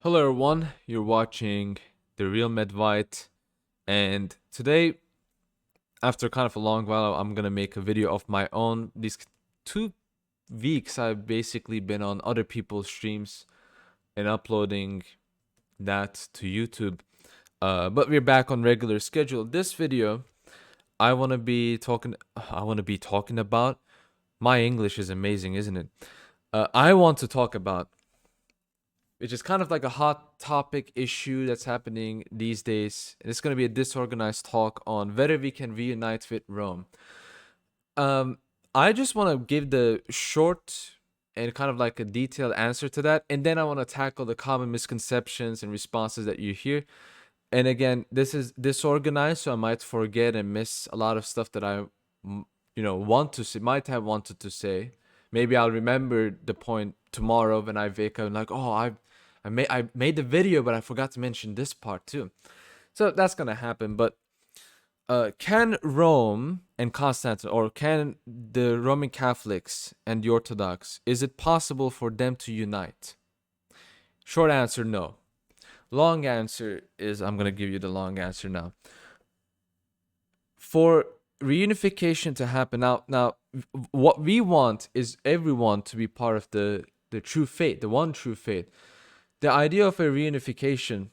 Hello everyone, you're watching The Real Medvite, and today, after kind of a long while, I'm gonna make a video of my own. These 2 weeks I've basically been on other people's streams and uploading that to YouTube. But we're back on regular schedule. This video, I wanna be talking. I wanna be talking about. My English is amazing, isn't it? I want to talk about, which is kind of like a hot topic issue that's happening these days. And it's going to be a disorganized talk on whether we can reunite with Rome. Um, I just want to give the short and kind of like a detailed answer to that, and then I want to tackle the common misconceptions and responses that you hear. And again, this is disorganized, so I might forget and miss a lot of stuff that want to say, might have wanted to say. Maybe I'll remember the point tomorrow when I wake up and like, oh, I made the video, but I forgot to mention this part too. So that's gonna happen. But can Rome and Constantinople, or can the Roman Catholics and the Orthodox, is it possible for them to unite? Short answer, no. Long answer is, I'm gonna give you the long answer now. For reunification to happen, now, what we want is everyone to be part of the true faith, the one true faith. The idea of a reunification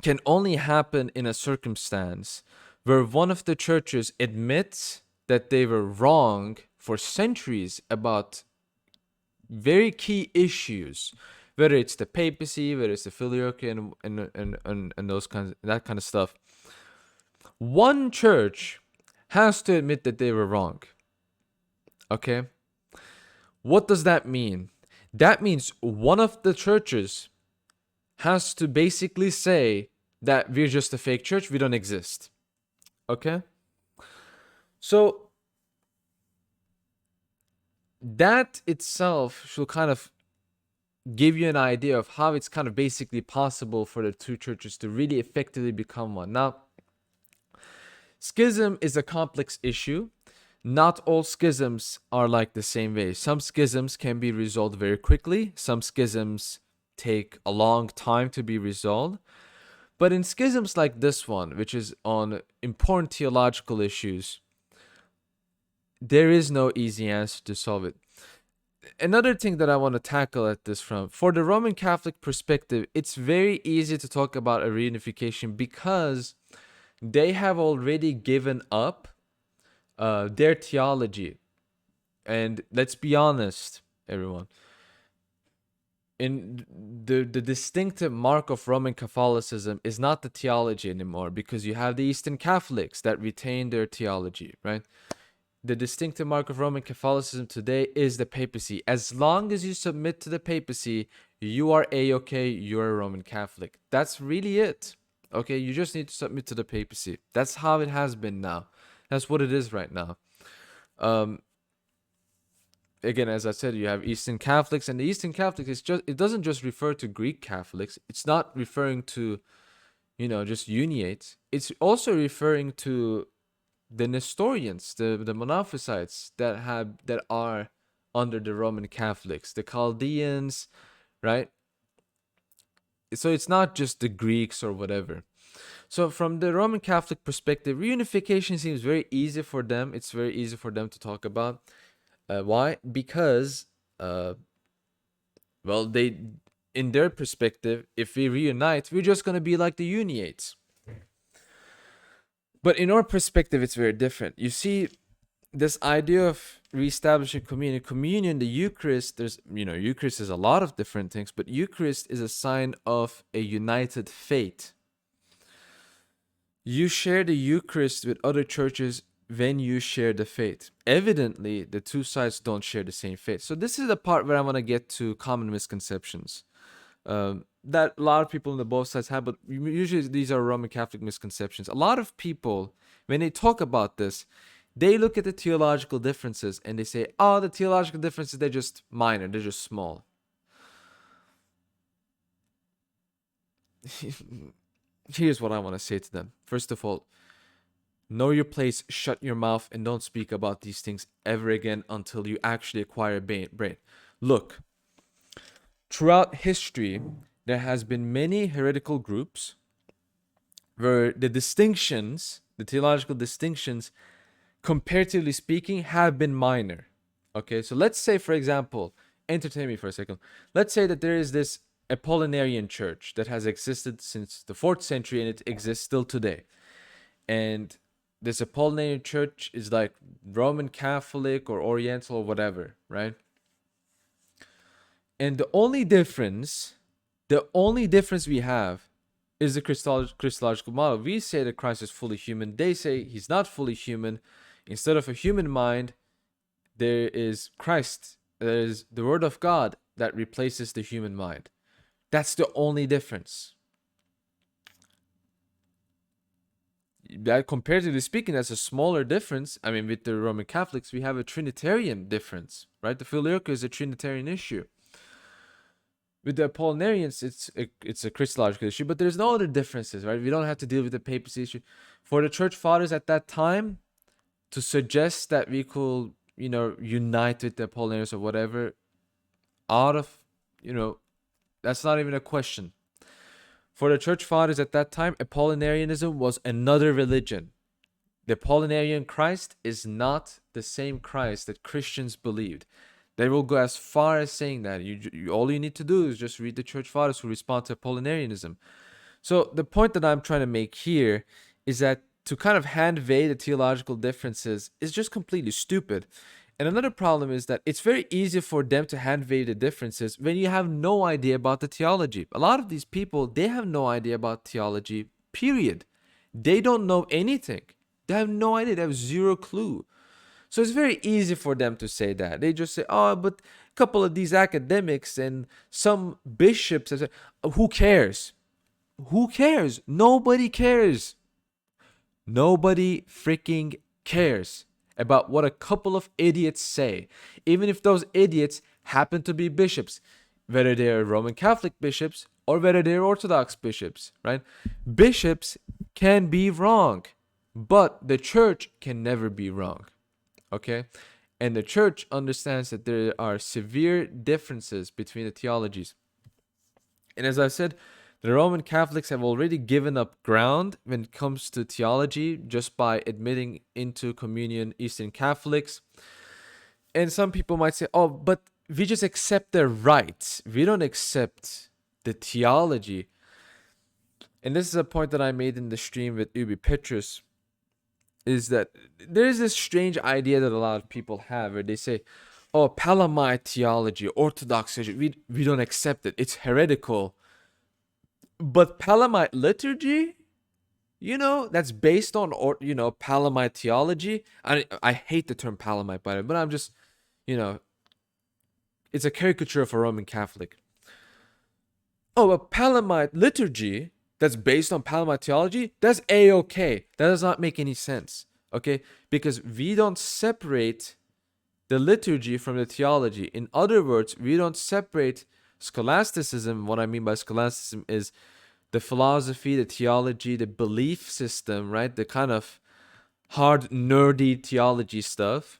can only happen in a circumstance where one of the churches admits that they were wrong for centuries about very key issues, whether it's the papacy, whether it's the filioque, and those kinds, that kind of stuff. One church has to admit that they were wrong. Okay? What does that mean? That means one of the churches has to basically say that we're just a fake church, we don't exist. Okay? So that itself should kind of give you an idea of how it's kind of basically possible for the two churches to really effectively become one. Now, schism is a complex issue. Not all schisms are like the same way. Some schisms can be resolved very quickly. Some schisms take a long time to be resolved. But in schisms like this one, which is on important theological issues, there is no easy answer to solve it. Another thing that I want to tackle at this from, for the Roman Catholic perspective, it's very easy to talk about a reunification because they have already given up their theology. And let's be honest, everyone. In the distinctive mark of Roman Catholicism is not the theology anymore, because you have the Eastern Catholics that retain their theology, right? The distinctive mark of Roman Catholicism today is the papacy. As long as you submit to the papacy, you are a-okay, you're a Roman Catholic. That's really it. Okay, you just need to submit to the papacy. That's how it has been now. That's what it is right now. Again, as I said, you have Eastern Catholics, and the Eastern Catholics is just, it doesn't just refer to Greek Catholics. It's not referring to, just uniates. It's also referring to the Nestorians, the Monophysites that are under the Roman Catholics, the Chaldeans, right? So it's not just the Greeks or whatever. So from the Roman Catholic perspective, reunification seems very easy for them. It's very easy for them to talk about. Why? Because, they, in their perspective, if we reunite, we're just gonna be like the Uniates. But in our perspective, it's very different. You see, this idea of reestablishing communion, the Eucharist, Eucharist is a lot of different things, but Eucharist is a sign of a united faith. You share the Eucharist with other churches when you share the faith. Evidently, the two sides don't share the same faith. So this is the part where I want to get to common misconceptions that a lot of people on the both sides have, but usually these are Roman Catholic misconceptions. A lot of people, when they talk about this, they look at the theological differences and they say, oh, the theological differences, they're just minor, they're just small. Here's what I want to say to them. First of all, know your place, shut your mouth, and don't speak about these things ever again until you actually acquire brain. Look, throughout history, there has been many heretical groups where the distinctions, the theological distinctions, comparatively speaking, have been minor. Okay, so let's say, for example, entertain me for a second. Let's say that there is this Apollinarian church that has existed since the 4th century and it exists still today. And this Apollinarian church is like Roman Catholic or Oriental or whatever, right? And the only difference we have is the Christological model. We say that Christ is fully human. They say he's not fully human. Instead of a human mind, there is Christ. There is the Word of God that replaces the human mind. That's the only difference. That, comparatively speaking, that's a smaller difference. I mean, with the Roman Catholics, we have a Trinitarian difference, right? The Filioque is a Trinitarian issue. With the Apollinarians, it's a Christological issue, but there's no other differences, right? We don't have to deal with the papacy issue. For the church fathers at that time, to suggest that we could, unite with the Apollinarians or whatever, out of, that's not even a question. For the church fathers at that time, Apollinarianism was another religion. The Apollinarian Christ is not the same Christ that Christians believed. They will go as far as saying that. All you need to do is just read the church fathers who respond to Apollinarianism. So the point that I'm trying to make here is that to kind of hand wave the theological differences is just completely stupid. And another problem is that it's very easy for them to hand wave the differences when you have no idea about the theology. A lot of these people, they have no idea about theology, period. They don't know anything. They have no idea. They have zero clue. So it's very easy for them to say that. They just say, oh, but a couple of these academics and some bishops, who cares? Who cares? Nobody cares. Nobody freaking cares about what a couple of idiots say. Even if those idiots happen to be bishops, whether they're Roman Catholic bishops or whether they're Orthodox bishops, right? Bishops can be wrong, but the church can never be wrong. Okay? And the church understands that there are severe differences between the theologies. And as I said, the Roman Catholics have already given up ground when it comes to theology just by admitting into communion Eastern Catholics. And some people might say, oh, but we just accept their rights. We don't accept the theology. And this is a point that I made in the stream with Ubi Petrus, is that there's this strange idea that a lot of people have where they say, oh, Palamite theology, Orthodox theology, we don't accept it. It's heretical. But Palamite liturgy, that's based on, Palamite theology. I hate the term Palamite, by the way, but I'm just, it's a caricature of a Roman Catholic. Oh, a Palamite liturgy that's based on Palamite theology, that's A-okay. That does not make any sense, okay? Because we don't separate the liturgy from the theology. In other words, we don't separate scholasticism. What I mean by scholasticism is the philosophy, the theology, the belief system, right? The kind of hard, nerdy theology stuff.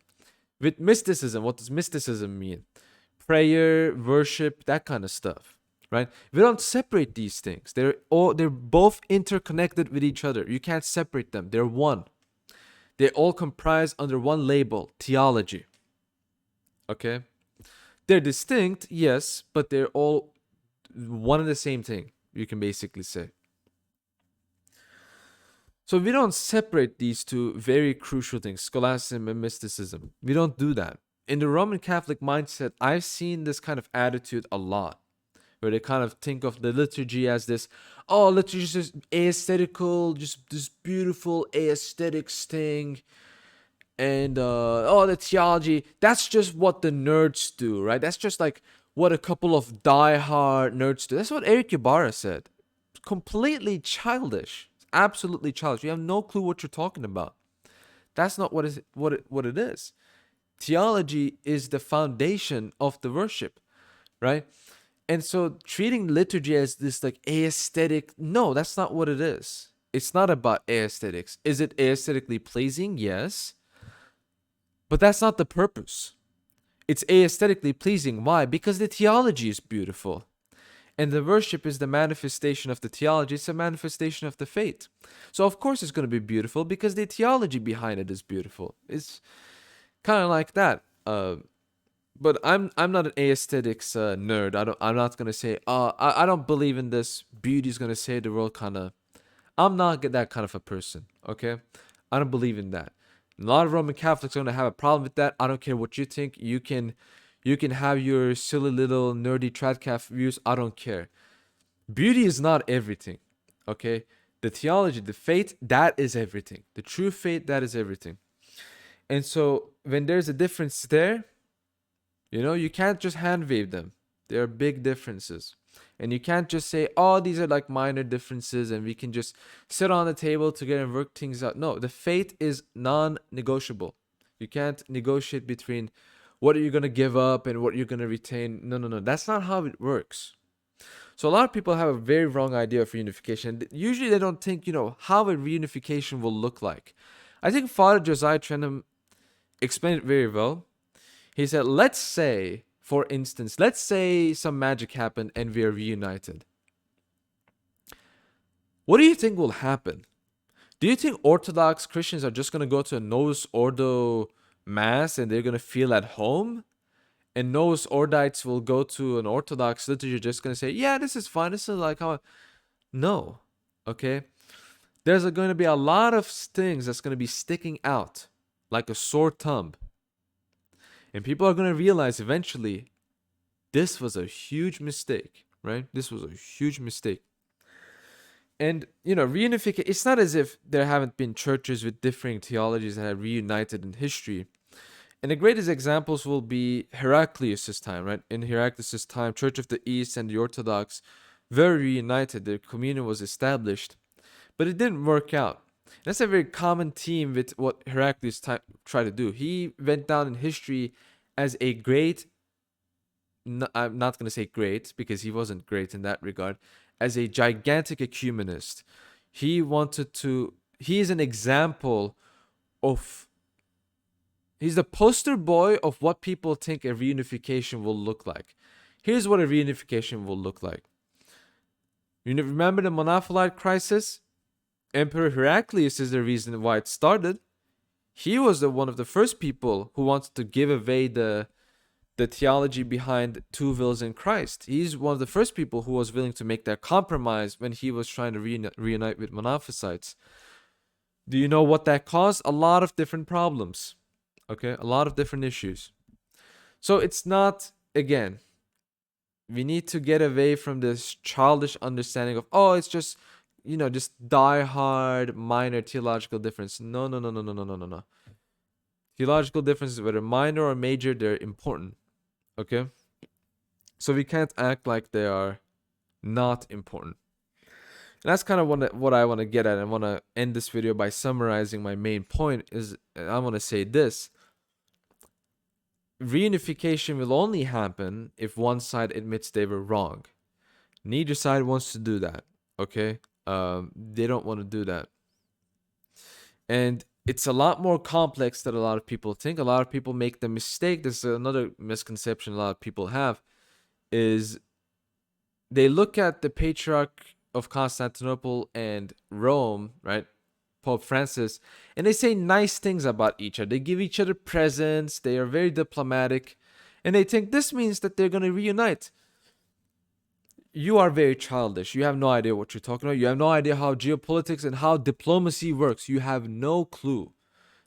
With mysticism, what does mysticism mean? Prayer, worship, that kind of stuff. Right? We don't separate these things. They're both interconnected with each other. You can't separate them. They're one. They all comprise under one label, theology. Okay? They're distinct, yes, but they're all one and the same thing, you can basically say. So we don't separate these two very crucial things, scholasticism and mysticism. We don't do that. In the Roman Catholic mindset, I've seen this kind of attitude a lot, where they kind of think of the liturgy as this, oh, liturgy is just aesthetical, just this beautiful aesthetics thing. And, the theology, that's just what the nerds do, right? That's just like what a couple of die-hard nerds do. That's what Eric Ibarra said. Completely childish. Absolutely childish. You have no clue what you're talking about. That's not what it is. Theology is the foundation of the worship, right? And so treating liturgy as this like aesthetic, no, that's not what it is. It's not about aesthetics. Is it aesthetically pleasing? Yes. But that's not the purpose. It's aesthetically pleasing. Why? Because the theology is beautiful. And the worship is the manifestation of the theology. It's a manifestation of the faith. So of course it's going to be beautiful because the theology behind it is beautiful. It's kind of like that. But I'm not an aesthetics nerd. I'm not gonna say I don't believe in this. Beauty is gonna save the world. Kind of. I'm not that kind of a person. Okay, I don't believe in that. A lot of Roman Catholics are gonna have a problem with that. I don't care what you think. You can have your silly little nerdy tradcaf views. I don't care. Beauty is not everything. Okay, the theology, the faith, that is everything. The true faith, that is everything. And so when there's a difference there, you can't just hand wave them. There are big differences. And you can't just say, oh, these are like minor differences and we can just sit on the table together and work things out. No, the faith is non negotiable. You can't negotiate between what are you going to give up and what you're going to retain. No, no, no. That's not how it works. So a lot of people have a very wrong idea of reunification. Usually they don't think, how a reunification will look like. I think Father Josiah Trenham explained it very well. He said, let's say, for instance, let's say some magic happened and we are reunited. What do you think will happen? Do you think Orthodox Christians are just going to go to a Novus Ordo Mass and they're going to feel at home? And Novus Ordites will go to an Orthodox liturgy just going to say, yeah, this is fine. This is like how... No. Okay? There's going to be a lot of things that's going to be sticking out like a sore thumb. And people are going to realize eventually this was a huge mistake, right? This was a huge mistake. And, reunification, it's not as if there haven't been churches with differing theologies that have reunited in history. And the greatest examples will be Heraclius' time, right? In Heraclius' time, Church of the East and the Orthodox were reunited. Their communion was established. But it didn't work out. That's a very common theme with what Heraclius tried to do. He went down in history as a great, I'm not going to say great because he wasn't great in that regard, as a gigantic ecumenist. He is an example of, he's the poster boy of what people think a reunification will look like. Here's what a reunification will look like. You remember the Monophyllite crisis? Emperor Heraclius is the reason why it started. He was one of the first people who wanted to give away the theology behind two wills in Christ. He's one of the first people who was willing to make that compromise when he was trying to reunite with Monophysites. Do you know what that caused? A lot of different problems. Okay, a lot of different issues. So it's not, again, we need to get away from this childish understanding of, oh, it's just just die hard minor theological difference. No. Theological differences, whether minor or major, they're important. Okay? So we can't act like they are not important. And that's kind of what I want to get at. I want to end this video by summarizing my main point is I want to say this. Reunification will only happen if one side admits they were wrong. Neither side wants to do that. Okay? They don't want to do that. And it's a lot more complex than a lot of people think. A lot of people make the mistake. This is another misconception a lot of people have, is they look at the Patriarch of Constantinople and Rome, right? Pope Francis, and they say nice things about each other. They give each other presents. They are very diplomatic. And they think this means that they're going to reunite. You are very childish. You have no idea what you're talking about. You have no idea how geopolitics and how diplomacy works. You have no clue.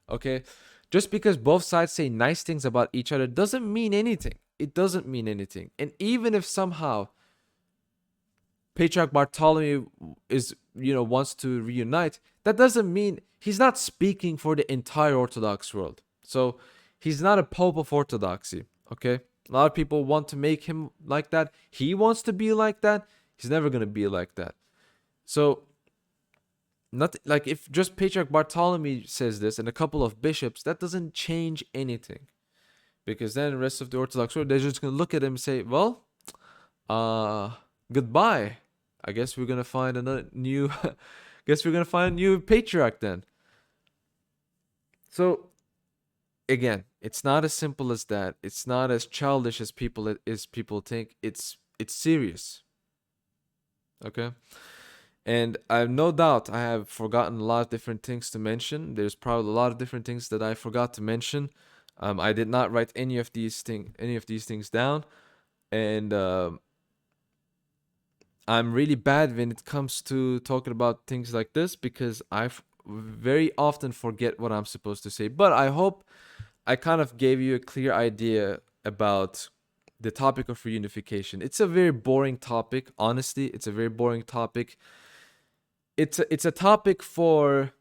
Okay? Just because both sides say nice things about each other doesn't mean anything. It doesn't mean anything. And even if somehow Patriarch Bartholomew wants to reunite, that doesn't mean he's not speaking for the entire Orthodox world. So he's not a pope of orthodoxy. Okay? A lot of people want to make him like that. He wants to be like that. He's never going to be like that. So, not like if just Patriarch Bartholomew says this and a couple of bishops, that doesn't change anything. Because then the rest of the Orthodox world, they're just going to look at him and say, well, goodbye. I guess we're going to find another new, patriarch then. So, again, it's not as simple as that. It's not as childish as people think. It's serious. Okay. And I have no doubt I have forgotten a lot of different things to mention. There's probably a lot of different things that I forgot to mention. I did not write any of these things down, and I'm really bad when it comes to talking about things like this because very often forget what I'm supposed to say. But I hope I kind of gave you a clear idea about the topic of reunification. It's a very boring topic, honestly. It's a very boring topic. It's a topic for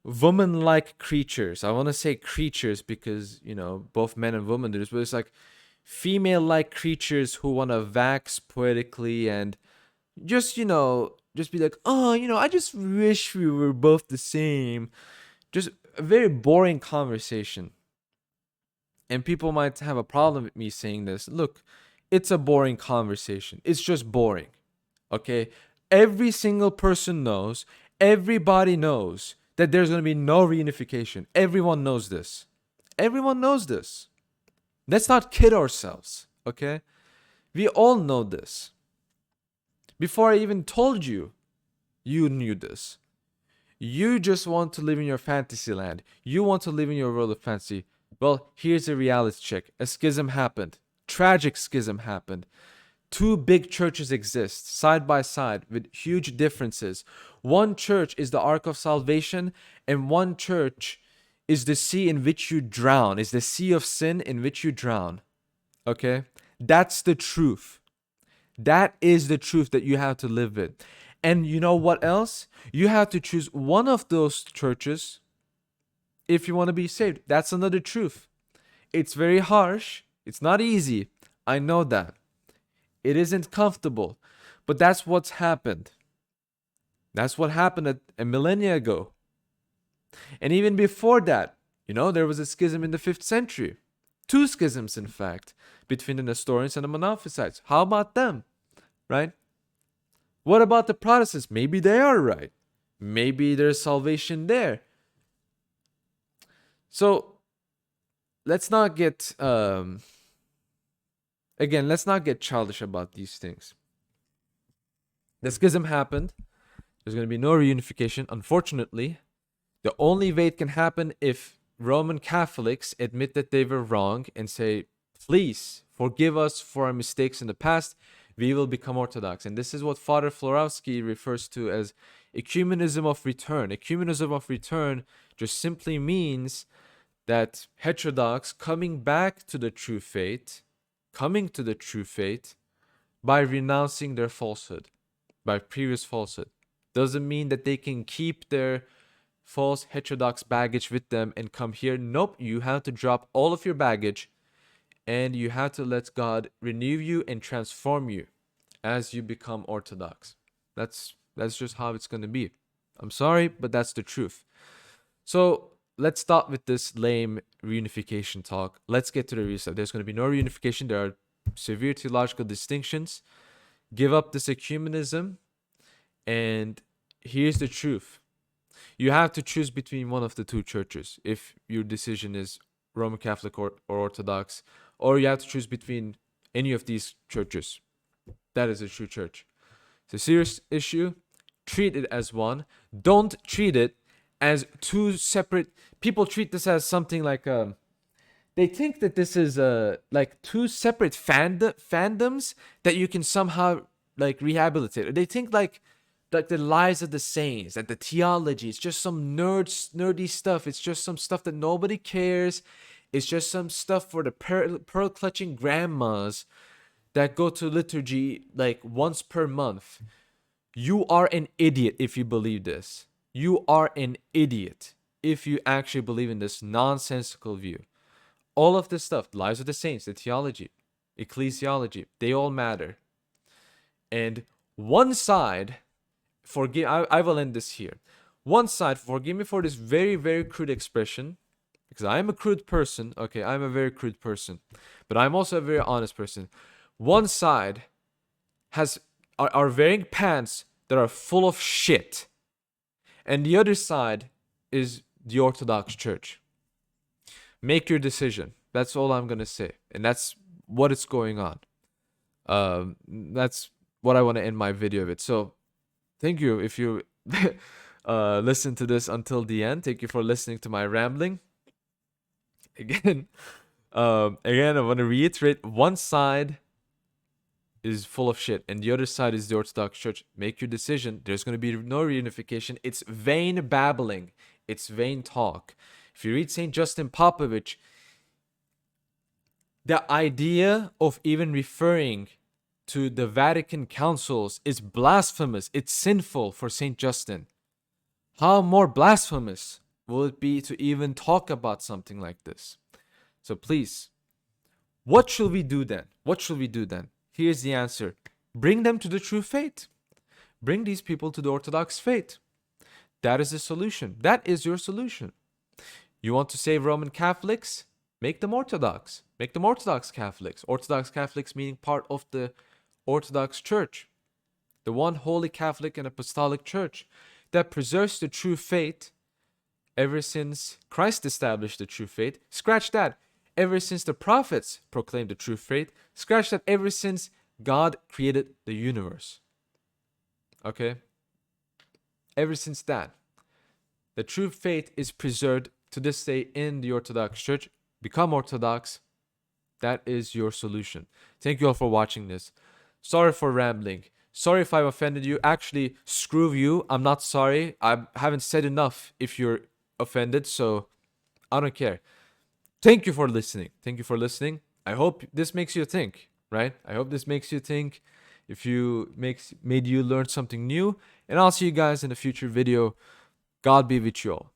woman-like creatures. I want to say creatures because, both men and women do this, but it's like female-like creatures who want to wax poetically and just be like, oh, I just wish we were both the same. Just a very boring conversation. And people might have a problem with me saying this. Look, it's a boring conversation. It's just boring. Okay? Every single person knows, everybody knows that there's going to be no reunification. Everyone knows this. Everyone knows this. Let's not kid ourselves. Okay? We all know this. Before I even told you, you knew this. You just want to live in your fantasy land. You want to live in your world of fantasy. Well, here's a reality check. A schism happened. Tragic schism happened. Two big churches exist side by side with huge differences. One church is the ark of salvation, and one church is the sea in which you drown, is the sea of sin in which you drown. Okay? That's the truth. That is the truth that you have to live with. And you know what else? You have to choose one of those churches if you want to be saved. That's another truth. It's very harsh. It's not easy. I know that. It isn't comfortable. But that's what's happened. That's what happened a millennia ago. And even before that, there was a schism in the 5th century. Two schisms, in fact, between the Nestorians and the Monophysites. How about them? Right? What about the Protestants? Maybe they are right. Maybe there's salvation there. So let's not get let's not get childish about these things. The schism happened. There's going to be no reunification. Unfortunately, the only way it can happen if Roman Catholics admit that they were wrong and say, please forgive us for our mistakes in the past, we will become Orthodox. And this is what Father Florowski refers to as ecumenism of return. Ecumenism of return just simply means that heterodox coming back to the true faith, by renouncing their falsehood, by previous falsehood. Doesn't mean that they can keep their false heterodox baggage with them and come here. Nope, you have to drop all of your baggage and you have to let God renew you and transform you as you become Orthodox. That's just how it's going to be. I'm sorry, but that's the truth. So let's stop with this lame reunification talk. Let's get to the real stuff. There's going to be no reunification. There are severe theological distinctions. Give up this ecumenism. And here's the truth. You have to choose between one of the two churches if your decision is Roman Catholic or Orthodox, or you have to choose between any of these churches. That is a true church. It's a serious issue. Treat it as one. Don't treat it as two separate. People treat this as something like they think that this is like two separate fandoms that you can somehow like rehabilitate. They think like the lives of the saints, that the theology is just some nerdy stuff. It's just some stuff that nobody cares. It's just some stuff for the pearl clutching grandmas that go to liturgy like once per month. You are an idiot if you believe this. You are an idiot if you actually believe in this nonsensical view. All of this stuff, the lives of the saints, the theology, ecclesiology, they all matter. And one side, I will end this here. One side, forgive me for this very, very crude expression, because I am a crude person. Okay, I'm a very crude person, but I'm also a very honest person. One side are wearing pants that are full of shit, and the other side is the Orthodox Church. Make your decision. That's all I'm gonna say, and that's what is going on. That's what I want to end my video with. So thank you if you listen to this until the end. Thank you for listening to my rambling. Again, I want to reiterate: one side is full of shit, and the other side is the Orthodox Church. Make your decision. There's going to be no reunification. It's vain babbling. It's vain talk. If you read Saint Justin Popovich, the idea of even referring to the Vatican councils is blasphemous. It's sinful for Saint Justin. How more blasphemous will it be to even talk about something like this? So please, what should we do then? What should we do then? Here's the answer. Bring them to the true faith. Bring these people to the Orthodox faith. That is the solution. That is your solution. You want to save Roman Catholics? Make them Orthodox. Make them Orthodox Catholics. Orthodox Catholics meaning part of the Orthodox Church. The one holy Catholic and Apostolic Church that preserves the true faith ever since Christ established the true faith. Scratch that. Ever since the prophets proclaimed the true faith. Scratch that. Ever since God created the universe. Okay? Ever since that, the true faith is preserved to this day in the Orthodox Church. Become Orthodox. That is your solution. Thank you all for watching this. Sorry for rambling. Sorry if I've offended you. Actually, screw you. I'm not sorry. I haven't said enough if you're offended, so I don't care. Thank you for listening. Thank you for listening. I hope this makes you think, right? I hope this makes you think. If you made you learn something new, and I'll see you guys in a future video. God be with you all.